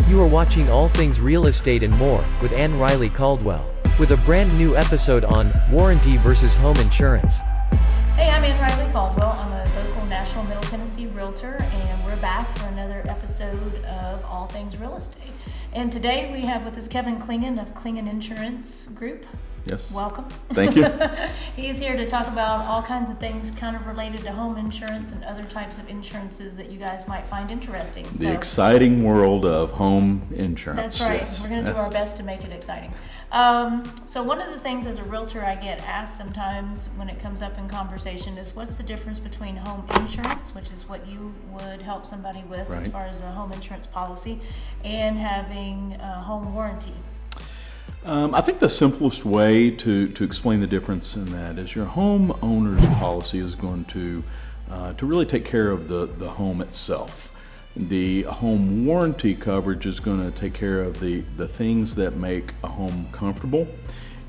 You are watching All Things Real Estate and More with AnnRileyCaldwell, with a brand new episode on warranty versus home insurance. Hey, I'm AnnRileyCaldwell. I'm a local Nashville, Middle Tennessee Realtor, and we're back for another episode of All Things Real Estate. And today we have with us Kevin Klingen of Klingen Insurance Group. Yes. Welcome. Thank you. He's here to talk about all kinds of things kind of related to home insurance and other types of insurances that you guys might find interesting. The exciting world of home insurance. That's right. Yes. We're going to do our best to make it exciting. So one of the things as a realtor I get asked sometimes when it comes up in conversation is what's the difference between home insurance, which is what you would help somebody with as Right. far as a home insurance policy, and having a home warranty. I think the simplest way to explain the difference in that is your homeowner's policy is going to really take care of the home itself. The home warranty coverage is going to take care of the things that make a home comfortable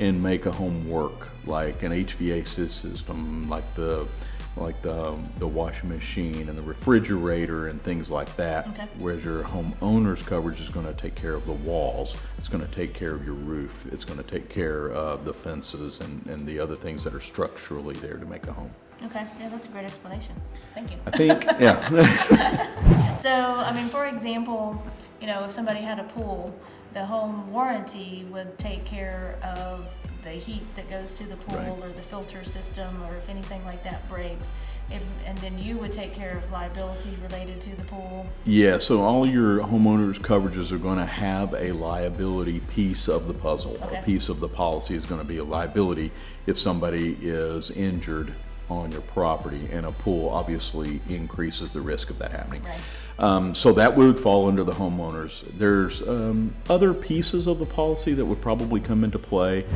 and make a home work, like an HVAC system, like the washing machine and the refrigerator and things like that. Okay. Whereas your homeowner's coverage is going to take care of the walls, it's going to take care of your roof, it's going to take care of the fences and the other things that are structurally there to make a home. Okay, yeah, that's a great explanation. Thank you. I think, yeah. So, I mean, for example, if somebody had a pool, the home warranty would take care of the heat that goes to the pool, Right. or the filter system, or if anything like that breaks. And then you would take care of liability related to the pool. Yeah, so all your homeowners coverages are going to have a liability piece of the puzzle. Okay. A piece of the policy is going to be a liability if somebody is injured on your property, and a pool obviously increases the risk of that happening. Right. So that would fall under the homeowners. There's other pieces of the policy that would probably come into play.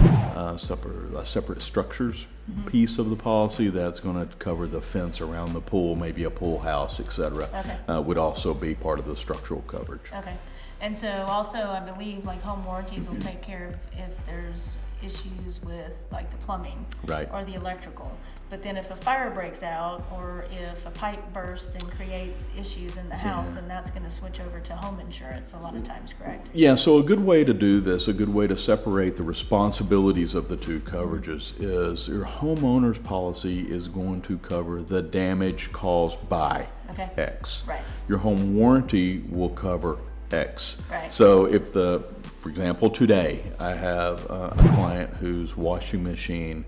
Separate structures piece of the policy that's going to cover the fence around the pool, maybe a pool house, etc. Okay. Would also be part of the structural coverage. Okay. And so also I believe like home warranties will take care of if there's issues with like the plumbing. Right. Or the electrical. But then if a fire breaks out or if a pipe bursts and creates issues in the house, then that's going to switch over to home insurance a lot of times, correct? Yeah, so a good way to do this, a good way to separate the responsibilities of the two coverages is your homeowner's policy is going to cover the damage caused by Okay. X. Right. Your home warranty will cover X. Right. So if for example, today I have a client whose washing machine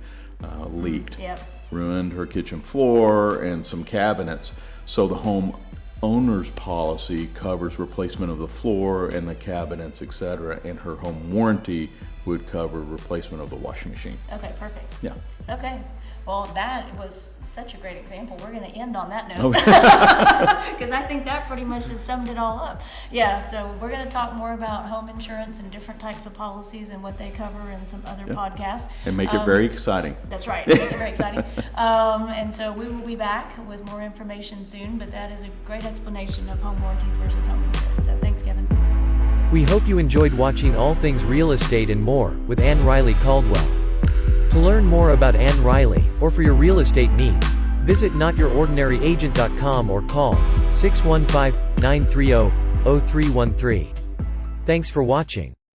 leaked. Yep. Ruined her kitchen floor and some cabinets. So the home owner's policy covers replacement of the floor and the cabinets, etc., and her home warranty would cover replacement of the washing machine. Okay, perfect. Yeah. Okay. Well, that was such a great example. We're going to end on that note. Okay. Because I think that pretty much just summed it all up. Yeah, so we're going to talk more about home insurance and different types of policies and what they cover in some other podcasts. And make it very exciting. That's right. Make it very exciting. And so we will be back with more information soon, but that is a great explanation of home warranties versus home insurance. So thanks, Kevin. We hope you enjoyed watching All Things Real Estate and More with AnnRileyCaldwell. To learn more about Ann Riley, or for your real estate needs, visit notyourordinaryagent.com or call 615-930-0313. Thanks for watching.